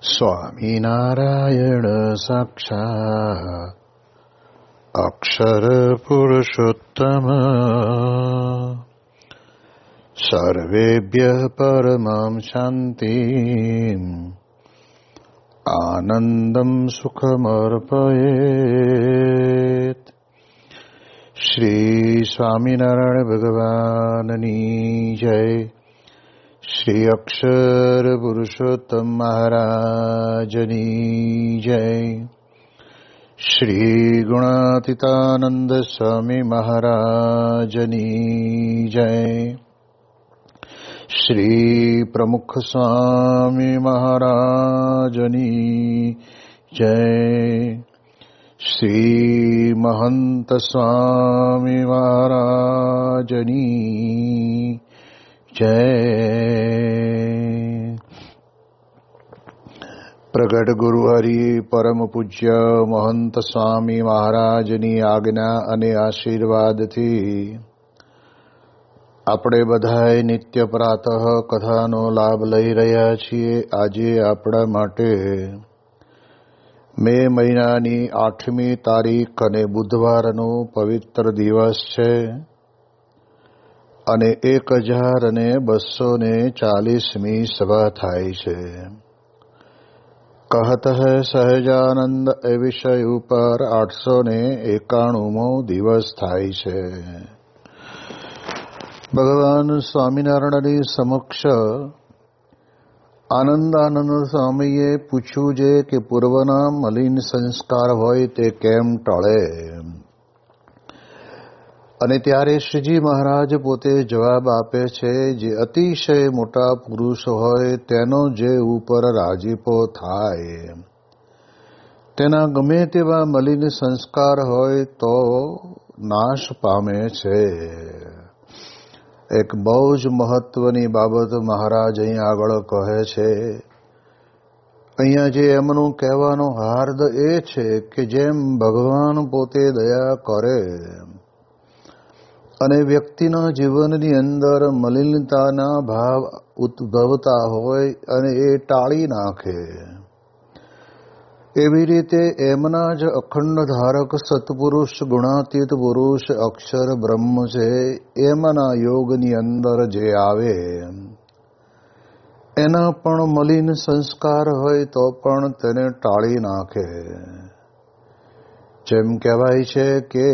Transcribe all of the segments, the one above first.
સ્વામિનારાયણ સાક્ષાત અક્ષર પુરુષોત્તમ સર્વેભ્યઃ પરમાં શાંતિં આનંદં સુખમર્પયેત. શ્રી સ્વામિનારાયણ ભગવાનની જય. શ્રી અક્ષર પુરુષોત્તમ મહારાજની જય. શ્રી ગુણાતીતાનંદ સ્વામી મહારાજની જય. શ્રી પ્રમુખ સ્વામી મહારાજની જય. શ્રી મહંત સ્વામી મહારાજની જય. પ્રગટ ગુરુ હરિ પરમ પૂજ્ય મહંત સ્વામી મહારાજની આજ્ઞા અને આશીર્વાદથી આપણે બધાએ નિત્ય પ્રાતઃ કથાનો લાભ લઈ રહ્યા છીએ. આજે આપણા માટે મે મહિનાની 8મી તારીખ અને બુધવારનો પવિત્ર દિવસ છે અને 1240મી સભા થાય છે. કહત હૈ સહજાનંદ એ વિષય ઉપર 891મો દિવસ થાય છે. ભગવાન સ્વામિનારાયણની સમક્ષ આનંદાનંદ સ્વામીએ પૂછ્યું છે કે પૂર્વના મલિન સંસ્કાર હોય તે કેમ ટળે, અને ત્યારે શ્રીજી મહારાજ પોતે જવાબ આપે છે, જે અતિશય મોટા પુરુષ હોય તેનો જે ઉપર રાજીપો થાય, તેના ગમે તેવા મલિન સંસ્કાર હોય તો નાશ પામે છે. એક બહુ જ મહત્વની બાબત મહારાજ અહીંયા આગળ કહે છે. અહીંયા જે એમનું કહેવાનો હાર્દ એ છે કે જેમ ભગવાન પોતે દયા કરે અને વ્યક્તિના જીવનની અંદર મલિનતાના ભાવ ઉદ્ભવતા હોય અને એ ટાળી નાખે, એવી રીતે એમના જ અખંડ ધારક સત્પુરુષ ગુણાતીત પુરુષ અક્ષર બ્રહ્મ છે, એમના યોગની અંદર જે આવે એના પણ મલિન સંસ્કાર હોય તો પણ તેને ટાળી નાખે. જેમ કહેવાય છે કે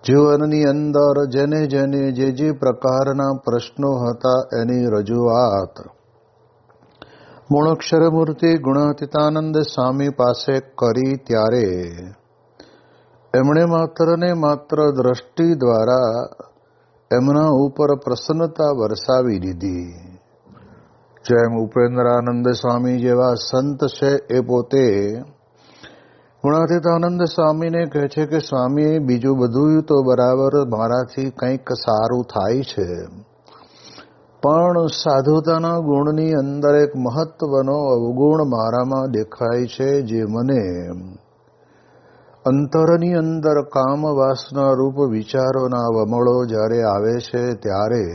જીવનની અંદર જેને જેને જે પ્રકારના પ્રશ્નો હતા એની રજૂઆત મૂળાક્ષર મૂર્તિ ગુણાતીતાનંદ સ્વામી પાસે કરી, ત્યારે એમણે માત્ર ને માત્ર દ્રષ્ટિ દ્વારા એમના ઉપર પ્રસન્નતા વરસાવી દીધી. જેમ ઉપેન્દ્રાનંદ સ્વામી જેવા સંત છે એ પોતે ગુણાતીતાનંદ સ્વામીને કહે છે કે સ્વામી, બીજું બધું તો બરાબર, મારાથી કંઈક સારું થાય છે, પણ સાધુતાના ગુણની અંદર એક મહત્વનો અવગુણ મારામાં દેખાય છે, જે મને અંતરની અંદર કામ વાસના રૂપ વિચારોના વમળો જ્યારે આવે છે ત્યારે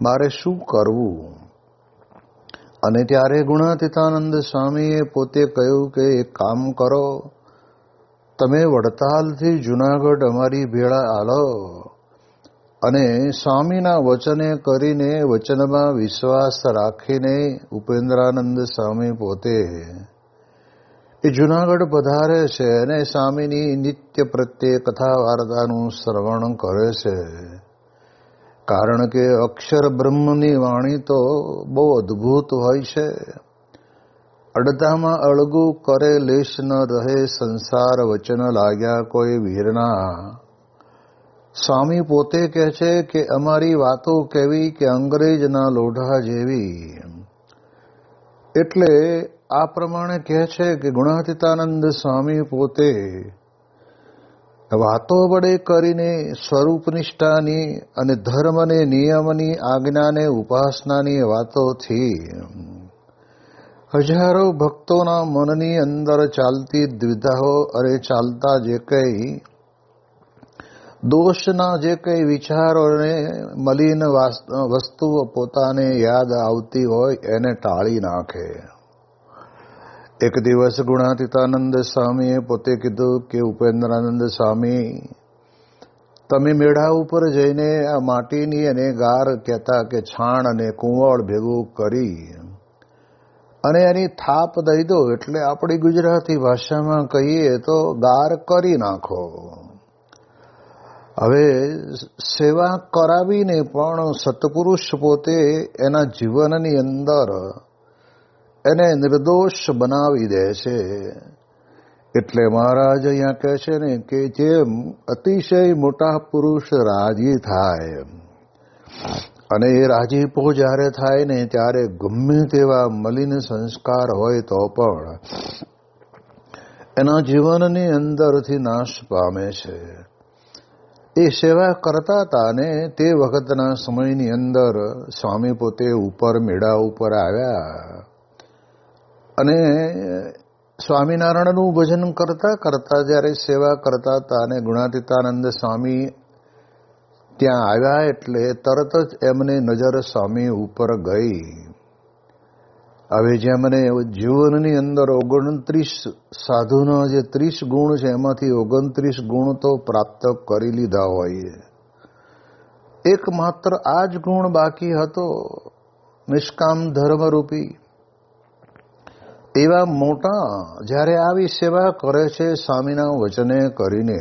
મારે શું કરવું? અને ત્યારે ગુણાતીતાનંદ સ્વામીએ પોતે કહ્યું કે એક કામ કરો, તમે વડતાલથી જુનાગઢ અમારી ભેળા આલો અને સ્વામીના વચને કરીને વચનમાં વિશ્વાસ રાખીને ઉપેન્દ્રાનંદ સ્વામી પોતે એ જુનાગઢ પધારે છે અને સ્વામીની નિત્ય પ્રત્યે કથા વાર્તાનું શ્રવણ કરે છે. કારણ કે અક્ષર બ્રહ્મની વાણી તો બહુ અદ્ભુત હોય છે. અડધામાં અળગું કરે લેશ ન રહે, સંસાર વચન લાગ્યા કોઈ વીરના. સ્વામી પોતે કહે છે કે અમારી વાતો કેવી કે અંગ્રેજના લોઢા જેવી. એટલે આ પ્રમાણે કહે છે કે ગુણાતીતાનંદ સ્વામી પોતે વાતો વડે કરીને સ્વરૂપ નિષ્ઠાની અને ધર્મને નિયમની આજ્ઞાને ઉપાસનાની વાતોથી હજારો ભક્તોના મનની અંદર ચાલતી દ્વિધાઓ અને ચાલતા જે કંઈ દોષના જે કંઈ વિચારોને મલિન વસ્તુઓ પોતાને યાદ આવતી હોય એને ટાળી નાખે. એક દિવસ ગુણાતીતાનંદ સ્વામીએ પોતે કીધું કે ઉપેન્દ્રાનંદ સ્વામી, તમે મેળા ઉપર જઈને આ માટીની અને ગાર કહેતા કે છાણ અને કુંવળ ભેગું કરી અને એની થાપ દઈ દો, એટલે આપણી ગુજરાતી ભાષામાં કહીએ તો ગાર કરી નાખો. હવે સેવા કરાવીને પણ સત્પુરુષ પોતે એના જીવનની અંદર એને નિર્દોષ બનાવી દે છે. એટલે મહારાજ અહીંયા કહે છે ને કે જેમ અતિશય મોટા પુરુષ રાજી થાય અને એ રાજીપો જ્યારે થાય ને ત્યારે ગમે તેવા મલિન સંસ્કાર હોય તો પણ એના જીવનની અંદરથી નાશ પામે છે. એ સેવા કરતા હતા ને તે વખતના સમયની અંદર સ્વામી પોતે ઉપર મેળા ઉપર આવ્યા અને સ્વામિનારાયણનું ભજન કરતા કરતા જ્યારે સેવા કરતા હતા અને ગુણાતીતાનંદ સ્વામી ત્યાં આવ્યા એટલે તરત જ એમને નજર સ્વામી ઉપર ગઈ. હવે જેમને જીવનની અંદર 29 સાધુના જે 30 ગુણ છે એમાંથી 29 ગુણ તો પ્રાપ્ત કરી લીધા હોય, એકમાત્ર આ જ ગુણ બાકી હતો, નિષ્કામ ધર્મરૂપી. એવા મોટા જ્યારે આવી સેવા કરે છે સ્વામીના વચને કરીને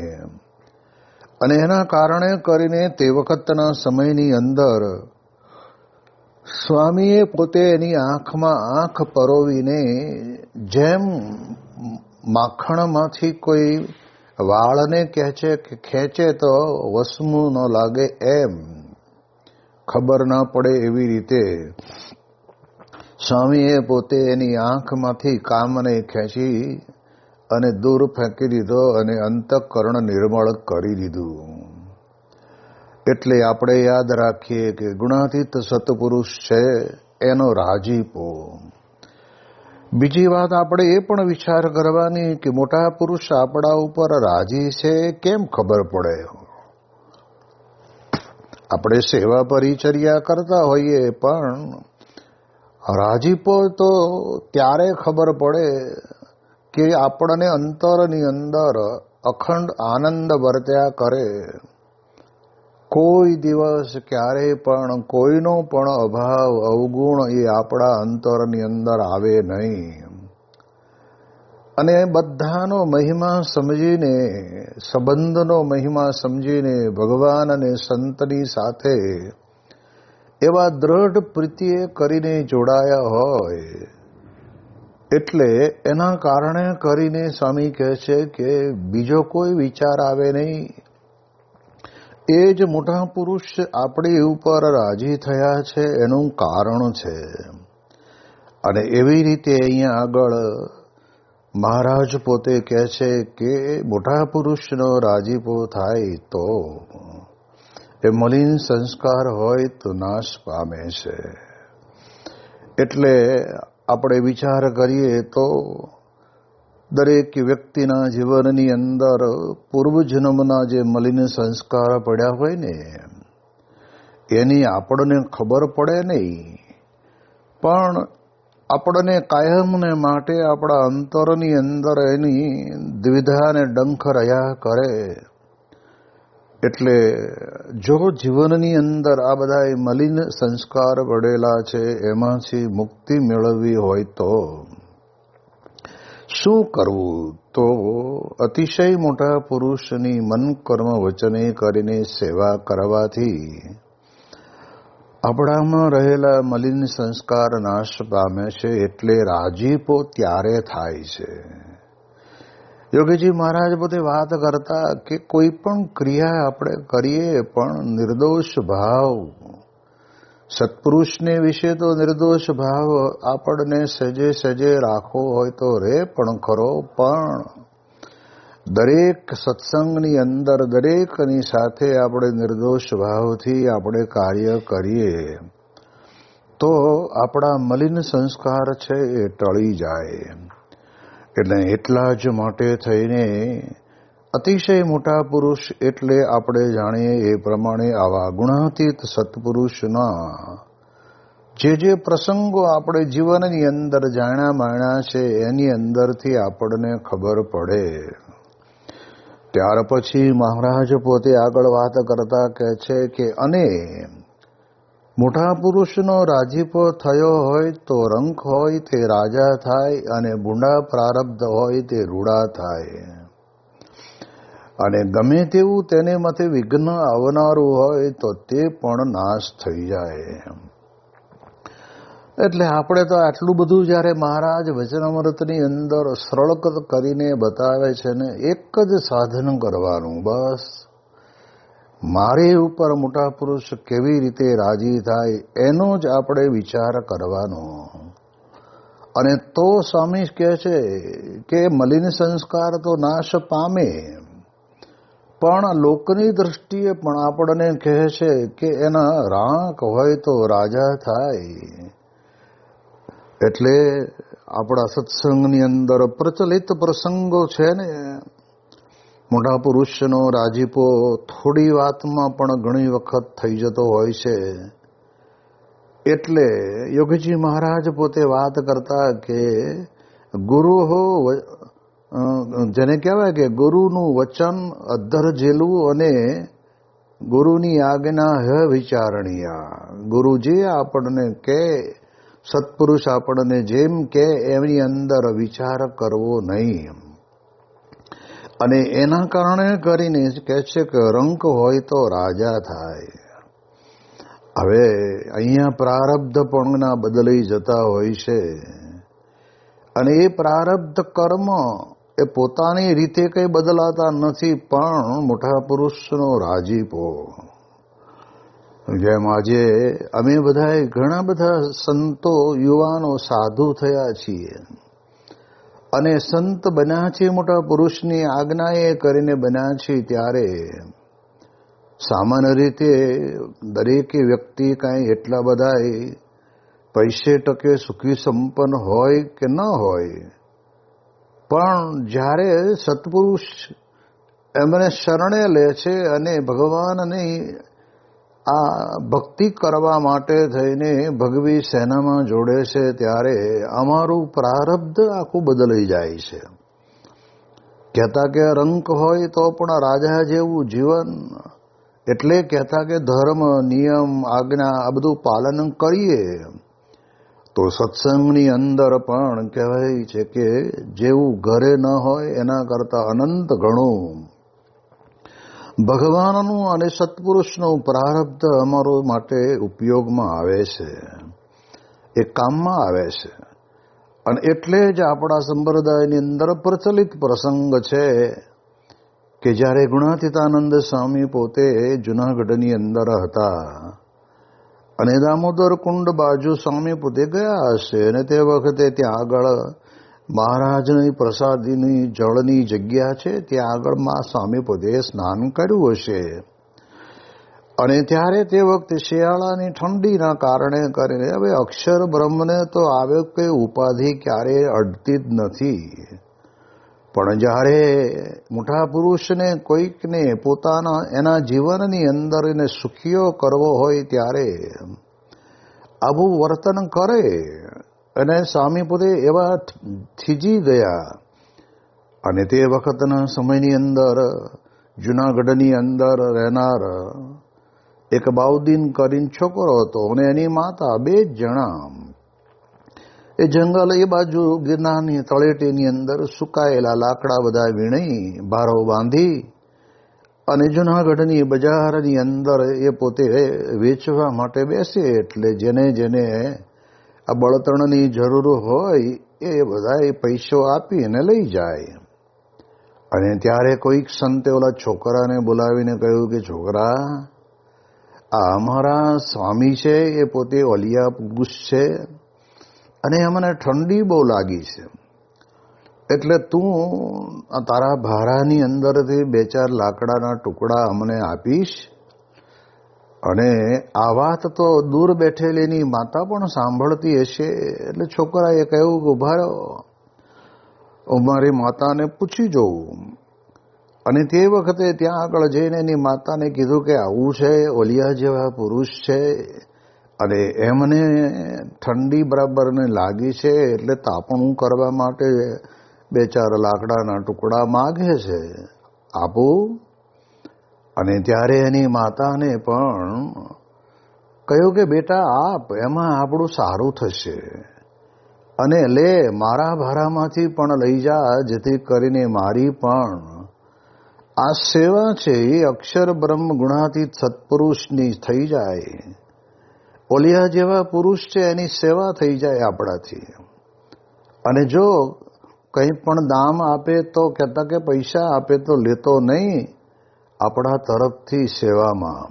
અને એના કારણે કરીને તે વખતના સમયની અંદર સ્વામીએ પોતે એની આંખમાં આંખ પરોવીને જેમ માખણમાંથી કોઈ વાળને ખેંચે તો વસમું ન લાગે એમ ખબર ના પડે એવી રીતે સ્વામીએ પોતે એની આંખમાંથી કામને ખેંચી અને દૂર ફેંકી દીધો અને અંતઃકરણ નિર્મળ કરી દીધું. એટલે આપણે યાદ રાખીએ કે ગુણાતીત સત્પુરુષ છે એનો રાજીપો. બીજી વાત આપણે એ પણ વિચાર કરવાની કે મોટા પુરુષ આપણા ઉપર રાજી છે કેમ ખબર પડે? આપણે સેવા પરિચર્યા કરતા હોઈએ પણ રાજીપો તો ત્યારે ખબર પડે કે આપણને અંતરની અંદર અખંડ આનંદ વર્ત્યા કરે. કોઈ દિવસ ક્યારેય પણ કોઈનો પણ અભાવ અવગુણ એ આપણા અંતરની અંદર આવે નહીં. અને બધાનો મહિમા સમજીને, સંબંધનો મહિમા સમજીને ભગવાન અને સંતની સાથે એવા દ્રઢ પ્રીતિએ કરીને જોડાયા હોય એટલે એના કારણે કરીને સ્વામી કહે છે કે બીજો કોઈ વિચાર આવે નહીં. એ જ મોટા પુરુષ આપણી ઉપર રાજી થયા છે એનું કારણ છે. અને એવી રીતે અહીંયા આગળ મહારાજ પોતે કહે છે કે મોટા પુરુષનો રાજીપો થાય તો એ મલિન સંસ્કાર હોય તો નાશ પામે છે. એટલે આપણે વિચાર કરીએ તો દરેક વ્યક્તિના જીવનની અંદર પૂર્વજન્મના જે મલિન સંસ્કાર પડ્યા હોય ને એની આપણને ખબર પડે નહીં, પણ આપણને કાયમને માટે આપણા અંતરની અંદર એની દ્વિધા અને ડંખ રહ્યા કરે. એટલે જો જીવનની અંદર આ બધા મલિન સંસ્કાર પડેલા છે એમાંથી મુક્તિ મેળવવી હોય તો શું કરવું? તો અતિશય મોટા પુરુષની મન કર્મ વચને કરીને સેવા કરવાથી આપણામાં રહેલા મલિન સંસ્કાર નાશ પામે છે. એટલે રાજીપો ત્યારે થાય છે. યોગીજી મહારાજ પોતે વાત કરતા કે કોઈ પણ ક્રિયા આપણે કરીએ પણ નિર્દોષ ભાવ, સત્પુરુષને વિશે તો નિર્દોષ ભાવ આપણને સજે સજે રાખવો હોય તો રે પણ ખરો, પણ દરેક સત્સંગની અંદર દરેકની સાથે આપણે નિર્દોષ ભાવથી આપણે કાર્ય કરીએ તો આપણા મલિન સંસ્કાર છે એ ટળી જાય. એટલે એટલા જ માટે થઈને અતિશય મોટા પુરુષ એટલે આપણે જાણીએ એ પ્રમાણે આવા ગુણાતીત સત્પુરુષના જે પ્રસંગો આપણે જીવનની અંદર જાણ્યા માણ્યા છે એની અંદરથી આપણને ખબર પડે. ત્યાર પછી મહારાજ પોતે આગળ વાત કરતા કહે છે કે અને મોટા પુરુષનો રાજીપો થયો હોય તો રંક હોય તે રાજા થાય, અને બુંડા પ્રારબ્ધ હોય તે રૂડા થાય, અને ગમે તેવું તેને મતે વિઘ્ન આવનારું હોય તો તે પણ નાશ થઈ જાય. એટલે આપણે તો આટલું બધું જ્યારે મહારાજ વચનામૃતની અંદર સરળ કરીને બતાવે છે ને, એક જ સાધન કરવાનું, બસ મારી ઉપર મોટા પુરુષ કેવી રીતે રાજી થાય એનો જ આપણે વિચાર કરવાનો. અને તો સ્વામી કહે છે કે મલિન સંસ્કાર તો નાશ પામે, પણ લોકની દ્રષ્ટિએ પણ આપણને કહે છે કે એના રાંક હોય તો રાજા થાય. એટલે આપણા સત્સંગની અંદર પ્રચલિત પ્રસંગો છે ને, મોટા પુરુષનો રાજીપો થોડી વાતમાં પણ ઘણી વખત થઈ જતો હોય છે. એટલે યોગીજી મહારાજ પોતે વાત કરતા કે ગુરુ હો, જેને કહેવાય કે ગુરુનું વચન અધ્ધર ઝીલવું અને ગુરુની આજ્ઞા હે વિચારણીયા. ગુરુ જે આપણને કે, સત્પુરુષ આપણને જેમ કે એની અંદર વિચાર કરવો નહીં. અને એના કારણે કરીને કહે છે કે રંક હોય તો રાજા થાય. હવે અહીંયા પ્રારબ્ધ પણ બદલાઈ જતા હોય છે, અને એ પ્રારબ્ધ કર્મ એ પોતાની રીતે કંઈ બદલાતા નથી, પણ મોટા પુરુષનો રાજીપો. જેમ આજે અમે બધાએ ઘણા બધા સંતો યુવાનો સાધુ થયા છીએ, અને સંત બન્યા છે મોટા પુરુષની આજ્ઞાએ કરીને બન્યા છે. ત્યારે સામાન્ય રીતે દરેકે વ્યક્તિ કાંઈ એટલા બધા પૈસે ટકે સુખી સંપન્ન હોય કે ન હોય, પણ જ્યારે સત્પુરુષ એમને શરણે લે છે અને ભગવાનની આ ભક્તિ કરવા માટે થઈને ભગવી સેનામાં જોડે છે, ત્યારે અમારું પ્રારબ્ધ આખું બદલાઈ જાય છે. કહેતા કે રંક હોય તો પણ રાજા જેવું જીવન, એટલે કહેતા કે ધર્મ નિયમ આજ્ઞા આ બધું પાલન કરીએ તો સત્સંગની અંદર પણ કહેવાય છે કે જેવું ઘરે ન હોય એના કરતાં અનંત ઘણું ભગવાનનું અને સત્પુરુષનું પ્રારબ્ધ અમારો માટે ઉપયોગમાં આવે છે, એ કામમાં આવે છે. અને એટલે જ આપણા સંપ્રદાયની અંદર પ્રચલિત પ્રસંગ છે કે જ્યારે ગુણાતીતાનંદ સ્વામી પોતે જૂનાગઢની અંદર હતા અને દામોદર કુંડ બાજુ સ્વામી પોતે ગયા હશે, અને તે વખતે ત્યાં આગળ મહારાજની પ્રસાદીની જળની જગ્યા છે, ત્યાં આગળ સ્વામી પોતે સ્નાન કર્યું હશે. અને ત્યારે તે વખતે શિયાળાની ઠંડીના કારણે કરીને હવે અક્ષર બ્રહ્મને તો આવે કંઈ ઉપાધિ ક્યારેય અડતી જ નથી, પણ જ્યારે મોટા પુરુષને કોઈકને પોતાના એના જીવનની અંદર એને સુખીઓ કરવો હોય ત્યારે આવું વર્તન કરે. અને સ્વામી પોતે એવા થીજી ગયા. અને તે વખતના સમયની અંદર જૂનાગઢની અંદર રહેનાર એક બાઉદ્દીન કરીને છોકરો હતો, અને એની માતા, 2 જણા એ જંગલ એ બાજુ ગિરનારની તળેટીની અંદર સુકાયેલા લાકડા બધા વીણી ભારો બાંધી અને જૂનાગઢની બજારની અંદર એ પોતે વેચવા માટે બેસે. એટલે જેને જેને આ બળતણની જરૂર હોય એ બધા પૈસો આપીને લઈ જાય. અને ત્યારે કોઈક સંતે ઓલા છોકરાને બોલાવીને કહ્યું કે છોકરા, આ અમારા સ્વામી છે, એ પોતે ઓલિયા પુરુષ છે, અને અમને ઠંડી બહુ લાગી છે, એટલે તું તારા ભારાની અંદરથી 2-4 લાકડાના ટુકડા અમને આપીશ. અને આ વાત તો દૂર બેઠેલીની માતા પણ સાંભળતી હશે. એટલે છોકરાએ કહ્યું કે ઉભા રહો, હું મારી માતાને પૂછી જોઉં. અને તે વખતે ત્યાં આગળ જઈને એની માતાને કીધું કે આવું છે, ઓલિયા જેવા પુરુષ છે અને એમને ઠંડી બરાબરને લાગી છે એટલે તાપણું કરવા માટે 2-4 લાકડાના ટુકડા માગે છે, આપું? અને ત્યારે એની માતાને પણ કહ્યું કે બેટા આપ, એમાં આપણું સારું થશે અને લે મારા ભારામાંથી પણ લઈ જા, જેથી કરીને મારી પણ આ સેવા છે એ અક્ષર બ્રહ્મ ગુણાતીત સત્પુરુષની થઈ જાય. ઓલિયા જેવા પુરુષ છે એની સેવા થઈ જાય આપણાથી. અને જો કંઈ પણ દામ આપે તો કહેતા કે પૈસા આપે તો લેતો નહીં, આપણા તરફથી સેવામાં.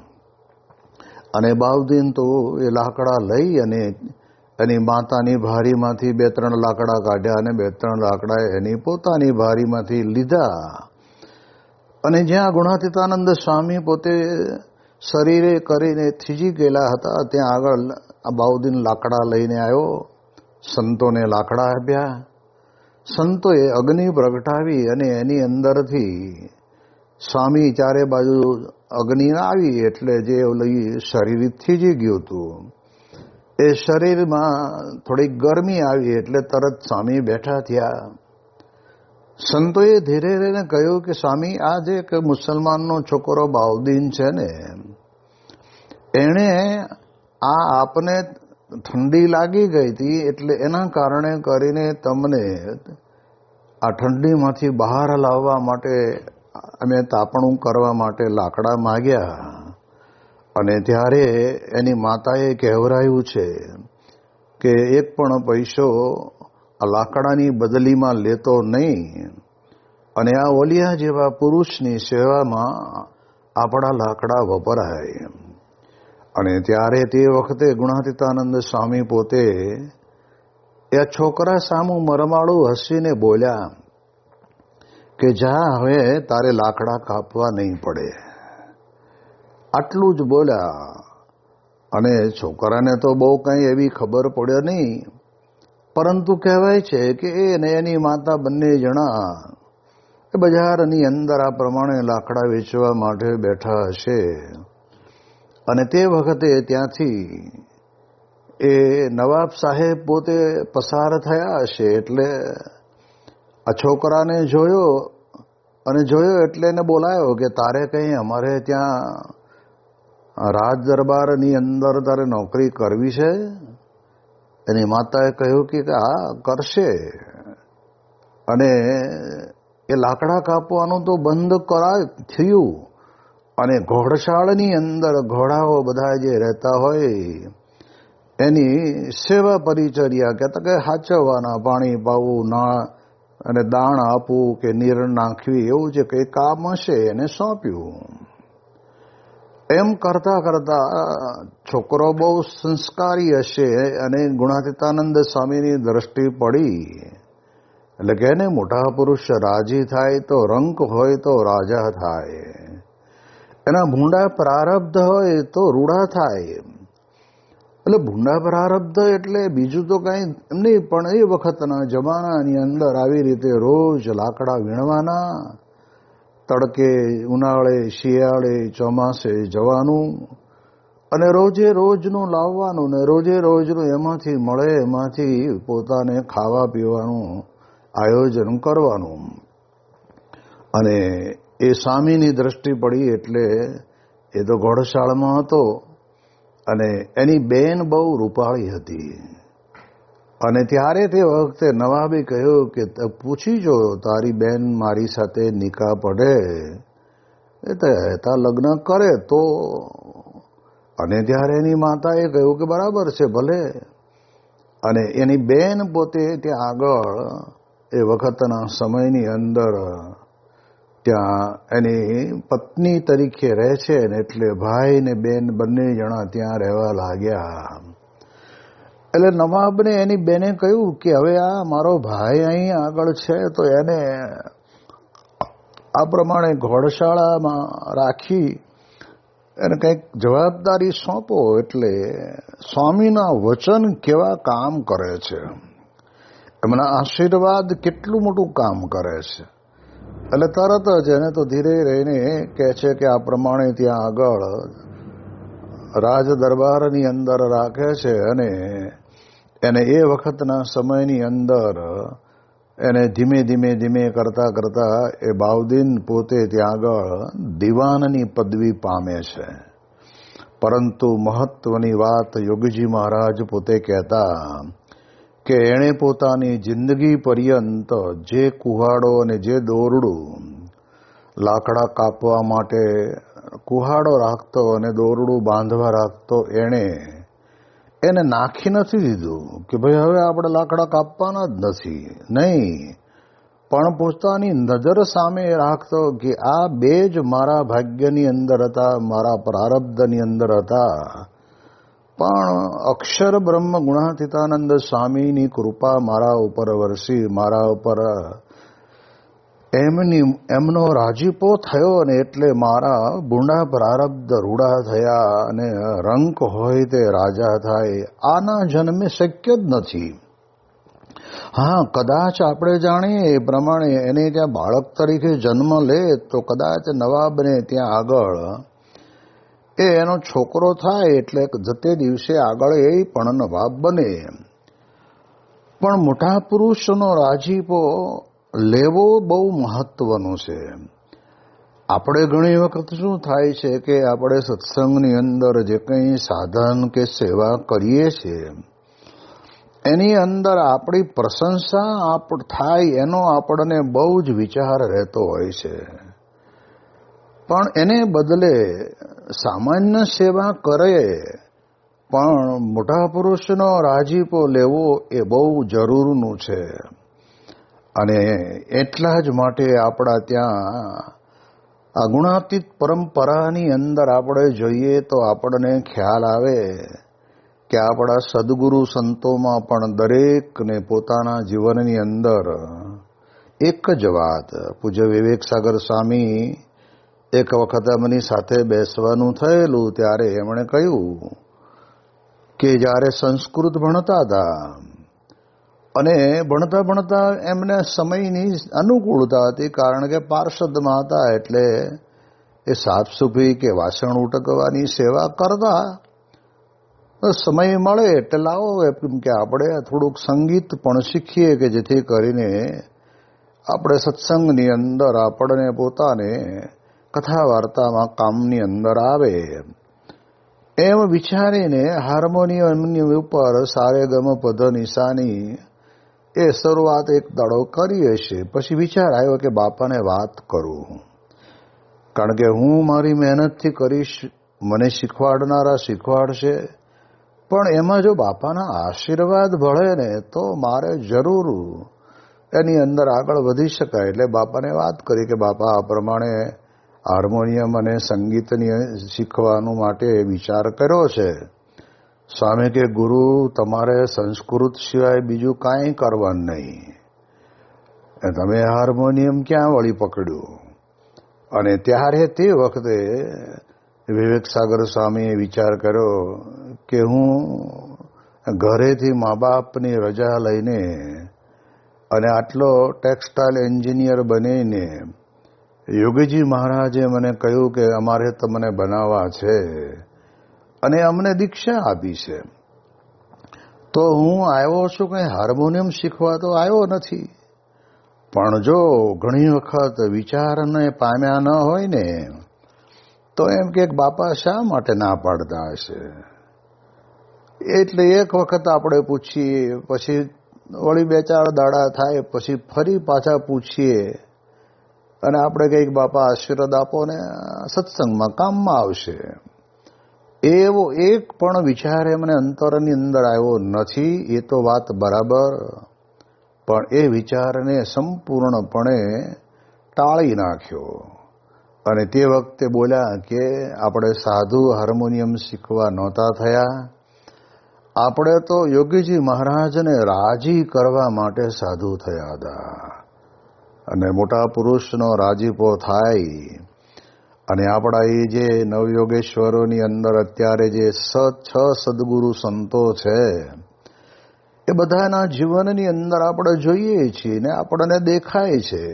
અને બાઉદીન તો એ લાકડા લઈ અને એની માતાની ભારીમાંથી 2-3 લાકડા કાઢ્યા અને 2-3 લાકડા એની પોતાની ભારીમાંથી લીધા. અને જ્યાં ગુણાતીતાનંદ સ્વામી પોતે શરીરે કરીને થીજી ગયેલા હતા ત્યાં આગળ આ બાઉદીન લાકડા લઈને આવ્યો, સંતોને લાકડા આપ્યા. સંતોએ અગ્નિ પ્રગટાવી અને એની અંદરથી સ્વામી ચારે બાજુ અગ્નિ આવી એટલે જે શરીર થીજી ગયું હતું એ શરીરમાં થોડીક ગરમી આવી એટલે તરત સ્વામી બેઠા થયા. સંતોએ ધીરે ધીરે કહ્યું કે સ્વામી આ જે કે મુસલમાનનો છોકરો બાઉદીન છે ને એણે આપને ઠંડી લાગી ગઈ હતી એટલે એના કારણે કરીને તમને આ ઠંડીમાંથી બહાર લાવવા માટે અમે તાપણું કરવા માટે લાકડા માગ્યા. અને ત્યારે એની માતાએ કહેવરાયું છે કે એક પણ પૈસો આ લાકડાની બદલીમાં લેતો નહીં અને આ ઓલિયા જેવા પુરુષની સેવામાં આપણા લાકડા વપરાય. અને ત્યારે તે વખતે ગુણાતીતાનંદ સ્વામી પોતે એ છોકરા સામું મરમાળું હસીને બોલ્યા કે જા હવે તારે લાકડા કાપવા નહીં પડે. આટલું જ બોલ્યા. અને છોકરાને તો બહુ કંઈ એવી ખબર પડે નહીં, પરંતુ કહેવાય છે કે એને એની માતા બંને જણા એ બજારની અંદર આ પ્રમાણે લાકડા વેચવા માટે બેઠા હશે. અને તે વખતે ત્યાંથી એ નવાબ સાહેબ પોતે પસાર થયા હશે એટલે આ છોકરાને જોયો એટલે એને બોલાયો કે તારે કંઈ અમારે ત્યાં રાજ દરબારની અંદર તારે નોકરી કરવી છે? એની માતાએ કહ્યું કે હા કરશે. અને એ લાકડા કાપવાનું તો બંધ થયું અને ઘોડશાળની અંદર ઘોડાઓ બધા જે રહેતા હોય એની સેવા પરિચર્યા કહેતા કે હાચવવાના, પાણી પાવું, ના અને દાણ આપવું કે નીર નાખવી, એવું જે કંઈ કામ હશે એને સોંપ્યું. એમ કરતા કરતા છોકરો બહુ સંસ્કારી હશે અને ગુણાતીતાનંદ સ્વામીની દ્રષ્ટિ પડી એટલે કે એને મોટા પુરુષ રાજી થાય તો રંક હોય તો રાજા થાય, એના ભૂંડા પ્રારબ્ધ હોય તો રૂડા થાય. એટલે ભૂંડા પ્રારબ્ધ એટલે બીજું તો કાંઈ નહીં, પણ એ વખતના જમાનાની અંદર આવી રીતે રોજ લાકડા વીણવાના, તડકે ઉનાળે શિયાળે ચોમાસે જવાનું અને રોજે રોજનું લાવવાનું ને રોજે રોજનું એમાંથી મળે એમાંથી પોતાને ખાવા પીવાનું આયોજન કરવાનું. અને એ સ્વામીની દ્રષ્ટિ પડી એટલે એ તો ઘોડશાળમાં હતો અને એની બેન બહુ રૂપાળી હતી. અને ત્યારે તે વખતે નવાબે કહ્યું કે પૂછી જો તારી બેન મારી સાથે નિકાહ પડે એ તો લગ્ન કરે તો. અને ત્યારે એની માતાએ કહ્યું કે બરાબર છે ભલે. અને એની બેન પોતે ત્યાં આગળ એ વખતના સમયની અંદર ત્યાં એની પત્ની તરીકે રહે છે ને એટલે ભાઈ ને બેન બંને જણા ત્યાં રહેવા લાગ્યા. એટલે નવાબને એની બેને કહ્યું કે હવે આ મારો ભાઈ અહીં આગળ છે તો એને આ પ્રમાણે ઘોડશાળામાં રાખી એને કંઈક જવાબદારી સોંપો. એટલે સ્વામીના વચન કેવા કામ કરે છે, એમના આશીર્વાદ કેટલું મોટું કામ કરે છે. એટલે તરત જ એને તો ધીરે રહીને કહે છે કે આ પ્રમાણે ત્યાં આગળ રાજ દરબારની અંદર રાખે છે અને એને એ વખતના સમયની અંદર એને ધીમે ધીમે ધીમે કરતા કરતા એ બાઉદીન પોતે ત્યાં આગળ દિવાનની પદવી પામે છે. પરંતુ મહત્વની વાત યોગીજી મહારાજ પોતે કહેતા કે એણે પોતાની જિંદગી પર્યંત જે કુહાડો અને જે દોરડું લાકડા કાપવા માટે કુહાડો રાખતો અને દોરડું બાંધવા રાખતો એને નાખી નથી દીધું કે ભાઈ હવે આપણે લાકડા કાપવાના જ નથી, નહીં, પણ પોતાની નજર સામે રાખતો કે આ બે જ મારા ભાગ્યની અંદર હતા, મારા પ્રારબ્ધની અંદર હતા. પણ અક્ષર બ્રહ્મ ગુણાતીતાનંદ સ્વામીની કૃપા મારા ઉપર વરસી, મારા ઉપર એમનો રાજીપો થયો ને એટલે મારા બુંડા પ્રારબ્ધ રૂડા થયા અને રંક હોય તે રાજા થાય. આના જન્મે શક્ય જ નથી. હા, કદાચ આપણે જાણીએ એ પ્રમાણે એને ત્યાં બાળક તરીકે જન્મ લે તો કદાચ નવાબને ત્યાં આગળ એનો છોકરો થાય એટલે જતે દિવસે આગળ એ પણ નવાબ બને. પણ મોટા પુરુષનો રાજીપો લેવો બહુ મહત્વનું છે. આપણે ઘણી વખત શું થાય છે કે આપણે સત્સંગની અંદર જે કંઈ સાધન કે સેવા કરીએ છીએ એની અંદર આપણી પ્રશંસા થાય એનો આપણને બહુ જ વિચાર રહેતો હોય છે. પણ એને બદલે સામાન્ય સેવા કરે પણ મોટા પુરુષનો રાજીપો લેવો એ બહુ જરૂરનું છે. અને એટલા જ માટે આપણા ત્યાં આ ગુણાતીત પરંપરાની અંદર આપણે જોઈએ તો આપણને ખ્યાલ આવે કે આપણા સદગુરુ સંતોમાં પણ દરેકને પોતાના જીવનની અંદર એક જ વાત, પૂજ્ય વિવેક સાગર સ્વામી એક વખત એમની સાથે બેસવાનું થયેલું ત્યારે એમણે કહ્યું કે જ્યારે સંસ્કૃત ભણતા હતા અને ભણતા ભણતા એમને સમયની અનુકૂળતા હતી, કારણ કે પાર્ષદમાં હતા એટલે એ સાફસૂફી કે વાસણ ઉટકવાની સેવા કરતા. સમય મળે એટલે લાવો એમ કે આપણે થોડુંક સંગીત પણ શીખીએ કે જેથી કરીને આપણે સત્સંગની અંદર આપણને પોતાને કથા વાર્તામાં કામની અંદર આવે. એમ વિચારીને હાર્મોનિયમની ઉપર સારેગમ પદ નિશાની એ શરૂઆત એક દાડો કરી હશે. પછી વિચાર આવ્યો કે બાપાને વાત કરું, કારણ કે હું મારી મહેનતથી કરીશ, મને શીખવાડનારા શીખવાડશે, પણ એમાં જો બાપાના આશીર્વાદ ભળે ને તો મારે જરૂર એની અંદર આગળ વધી શકાય. એટલે બાપાને વાત કરી કે બાપા આ પ્રમાણે હાર્મોનિયમ અને સંગીતની શીખવાનું માટે વિચાર કર્યો છે. સ્વામી કે ગુરુ તમારે સંસ્કૃત સિવાય બીજું કાંઈ કરવાનું નહીં, તમે હાર્મોનિયમ ક્યાં વળી પકડ્યું? અને ત્યારે તે વખતે વિવેક સાગર સ્વામીએ વિચાર કર્યો કે હું ઘરેથી મા બાપની રજા લઈને અને આટલો ટેક્સટાઇલ એન્જિનિયર બનીને યોગીજી મહારાજે મને કહ્યું કે અમારે તમને બનાવવા છે અને અમને દીક્ષા આપી છે, તો હું આવ્યો છું, કંઈ હાર્મોનિયમ શીખવા તો આવ્યો નથી. પણ જો ઘણી વખત વિચારને પામ્યા ન હોય ને તો એમ કે બાપા શા માટે ના પાડતા હશે? એટલે એક વખત આપણે પૂછીએ, પછી વળી બે ચાર દાડા થાય, પછી ફરી પાછા પૂછીએ અને આપણે કંઈક બાપા આશીર્વાદ આપો ને સત્સંગમાં કામમાં આવશે. એવો એક પણ વિચાર એમને અંતરની અંદર આવ્યો નથી. એ તો વાત બરાબર, પણ એ વિચારને સંપૂર્ણપણે ટાળી નાખ્યો. અને તે વખતે બોલ્યા કે આપણે સાધુ હાર્મોનિયમ શીખવા નહોતા થયા, આપણે તો યોગીજી મહારાજને રાજી કરવા માટે સાધુ થયા હતા. અને મોટા પુરુષનો રાજીપો થાય અને આપણા એ જે નવયોગેશ્વરોની અંદર અત્યારે જે 6 સદગુરુ સંતો છે એ બધાના જીવનની અંદર આપણે જોઈએ છીએ ને આપણને દેખાય છે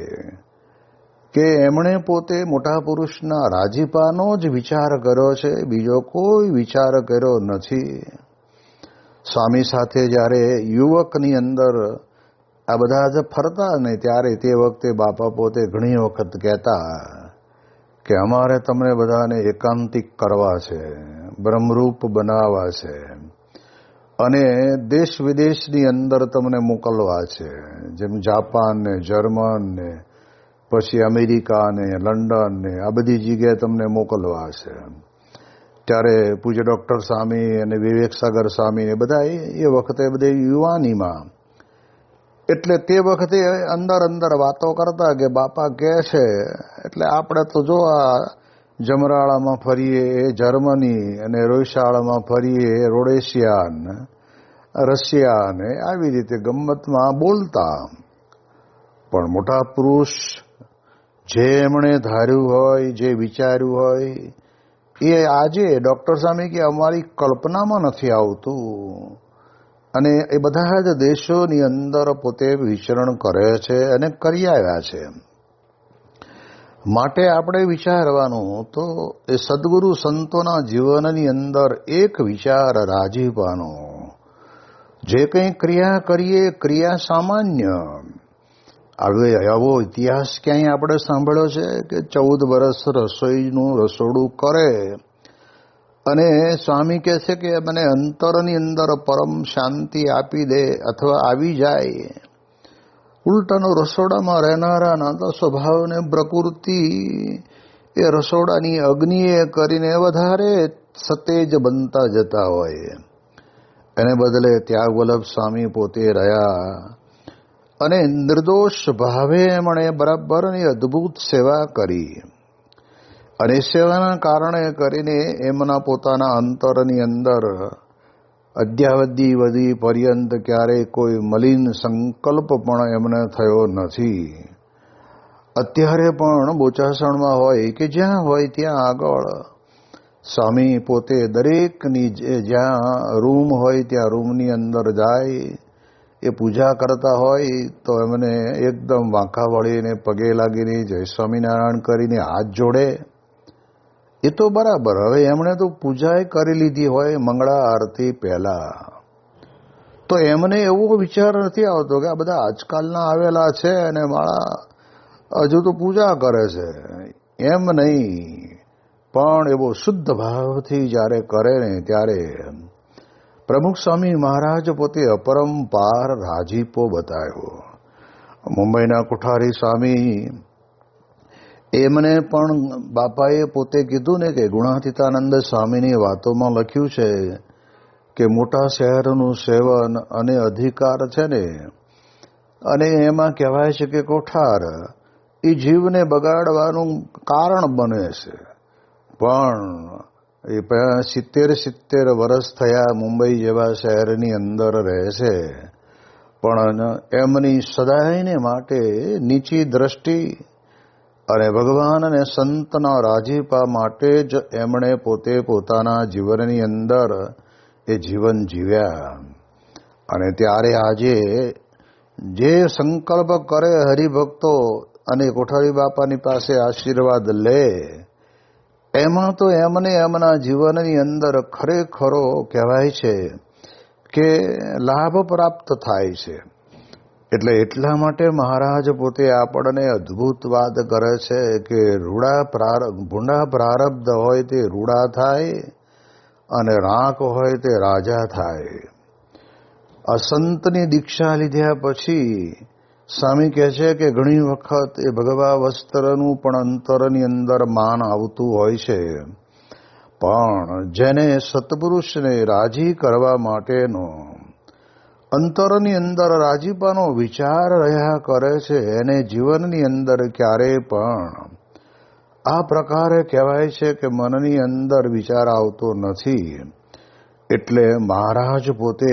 કે એમણે પોતે મોટા પુરુષના રાજીપાનો જ વિચાર કર્યો છે, બીજો કોઈ વિચાર કર્યો નથી. સ્વામી સાથે જ્યારે યુવકની અંદર આ બધા જ ફરતા ને ત્યારે તે વખતે બાપા પોતે ઘણી વખત કહેતા કે અમારે તમને બધાને એકાંતિક કરવા છે, બ્રહ્મરૂપ બનાવવા છે અને દેશ વિદેશની અંદર તમને મોકલવા છે, જેમ જાપાન ને જર્મન ને પછી અમેરિકા ને લંડન ને આ બધી જગ્યાએ તમને મોકલવા છે. ત્યારે પૂજ્ય ડૉક્ટર સ્વામી અને વિવેક સાગર સ્વામી ને બધા એ વખતે બધી યુવાનીમાં, એટલે તે વખતે અંદર અંદર વાતો કરતા કે બાપા કહે છે એટલે આપણે તો જો આ જમરાળામાં ફરીએ એ જર્મની અને રોયશાળામાં ફરીએ રોડેશિયા ને રશિયા ને આવી રીતે ગમ્મતમાં બોલતા. પણ મોટા પુરુષ જે એમણે ધાર્યું હોય, જે વિચાર્યું હોય એ આજે ડૉક્ટર સ્વામી કે અમારી કલ્પનામાં નથી આવતું અને એ બધા જ દેશોની અંદર પોતે વિચરણ કરે છે અને કરી આવ્યા છે. માટે આપણે વિચારવાનું તો એ સદગુરુ સંતોના જીવનની અંદર એક વિચાર રાજીપાનો. જે કંઈ ક્રિયા કરીએ ક્રિયા સામાન્ય. હવે આવો ઇતિહાસ ક્યાંય આપણે સાંભળ્યો છે કે 14 વર્ષ રસોઈનું રસોડું કરે અને સ્વામી કહે છે કે મને અંતરની અંદર પરમ શાંતિ આપી દે અથવા આવી જાય. ઉલટાનો રસોડામાં રહેનારાના તો સ્વભાવને પ્રકૃતિ એ રસોડાની અગ્નિએ કરીને વધારે સતેજ બનતા જતા હોય. એને બદલે ત્યાગ વલ્લભ સ્વામી પોતે રહ્યા અને નિર્દોષ ભાવે એમણે બરાબરની અદ્ભુત સેવા કરી અને સેવાના કારણે કરીને એમના પોતાના અંતરની અંદર અદ્યાવધિ પર્યંત ક્યારેય કોઈ મલિન સંકલ્પ પણ એમને થયો નથી. અત્યારે પણ બોચાસણમાં હોય કે જ્યાં હોય ત્યાં આગળ સ્વામી પોતે દરેકની જ્યાં રૂમ હોય ત્યાં રૂમની અંદર જાય, એ પૂજા કરતા હોય તો એમને એકદમ વાંકા વળીને પગે લાગીને જય સ્વામિનારાયણ કરીને હાથ જોડે. એ તો બરાબર, હવે એમણે તો પૂજાએ કરી લીધી હોય મંગળા આરતી પહેલા, તો એમને એવો વિચાર નથી આવતો કે આ બધા આજકાલના આવેલા છે અને મારા હજુ તો પૂજા કરે છે. એમ નહીં, પણ એવો શુદ્ધ ભાવથી જ્યારે કરે ને ત્યારે પ્રમુખ સ્વામી મહારાજ પોતે અપરંપાર રાજીપો બતાવ્યો. મુંબઈના કોઠારી સ્વામી એમને પણ બાપાએ પોતે કીધું ને કે ગુણાતીતાનંદ સ્વામીની વાતોમાં લખ્યું છે કે મોટા શહેરનું સેવન અને અધિકાર છે ને, અને એમાં કહેવાય છે કે કોઠાર એ જીવને બગાડવાનું કારણ બને છે. પણ એ 70 વર્ષ થયા મુંબઈ જેવા શહેરની અંદર રહે છે, પણ એમની સદાયને માટે નીચી દ્રષ્ટિ અને ભગવાન અને સંતના રાજીપા માટે જ એમણે પોતે પોતાના જીવનની અંદર એ જીવન જીવ્યા. અને ત્યારે આજે જે સંકલ્પ કરે હરિભક્તો અને કોઠારી બાપાની પાસે આશીર્વાદ લે, એમાં તો એમને એમના જીવનની અંદર ખરેખરો કહેવાય છે કે લાભ પ્રાપ્ત થાય છે. એટલે એટલા માટે મહારાજ પોતે આપણને અદ્ભુત વાત કરે છે કે ભૂંડા પ્રારબ્ધ હોય તે રૂડા થાય અને રાખ હોય તે રાજા થાય. આ સંતની દીક્ષા લીધા પછી સ્વામી કહે છે કે ઘણી વખત એ ભગવા વસ્ત્રનું પણ અંતરની અંદર માન આવતું હોય છે, પણ જેને સત્પુરુષને રાજી કરવા માટેનો અંતરની અંદર રાજીપાનો વિચાર રહ્યા કરે છે, એને જીવનની અંદર ક્યારેય પણ આ પ્રકારે કહેવાય છે કે મનની અંદર વિચાર આવતો નથી. એટલે મહારાજ પોતે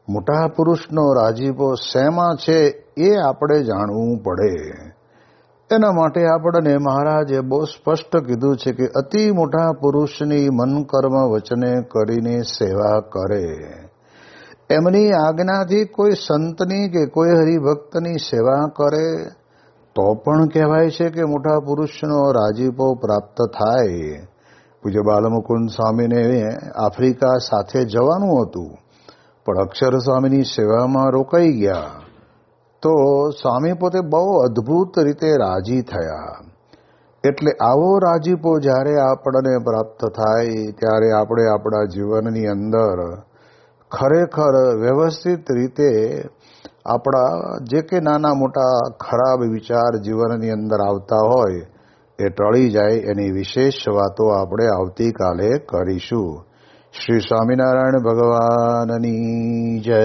મોટા પુરુષનો રાજીપો શેમાં છે એ આપણે જાણવું પડે. એના માટે આપણને મહારાજે બહુ સ્પષ્ટ કીધું છે કે અતિ મોટા પુરુષની મન કર્મ વચને કરીને સેવા કરે. એમની આજ્ઞાથી કોઈ સંતની કે કોઈ હરિભક્તની સેવા કરે તો પણ કહેવાય છે કે મોટા પુરુષનો રાજીપો પ્રાપ્ત થાય. પૂજ્ય બાલમુકુંદ સ્વામીને આફ્રિકા સાથે જવાનું હતું, પણ અક્ષર સ્વામીની સેવામાં રોકાઈ ગયા. તો સ્વામી પોતે બહુ અદ્ભુત રીતે રાજી થયા. એટલે આવો રાજીપો જ્યારે આપણને પ્રાપ્ત થાય ત્યારે આપણે આપણા જીવનની અંદર ખરેખર વ્યવસ્થિત રીતે આપણા જે કે નાના મોટા ખરાબ વિચાર જીવનની અંદર આવતા હોય એ ટળી જાય. એની વિશેષ વાતો આપણે આવતીકાલે કરીશું. શ્રી સ્વામિનારાયણ ભગવાનની જય.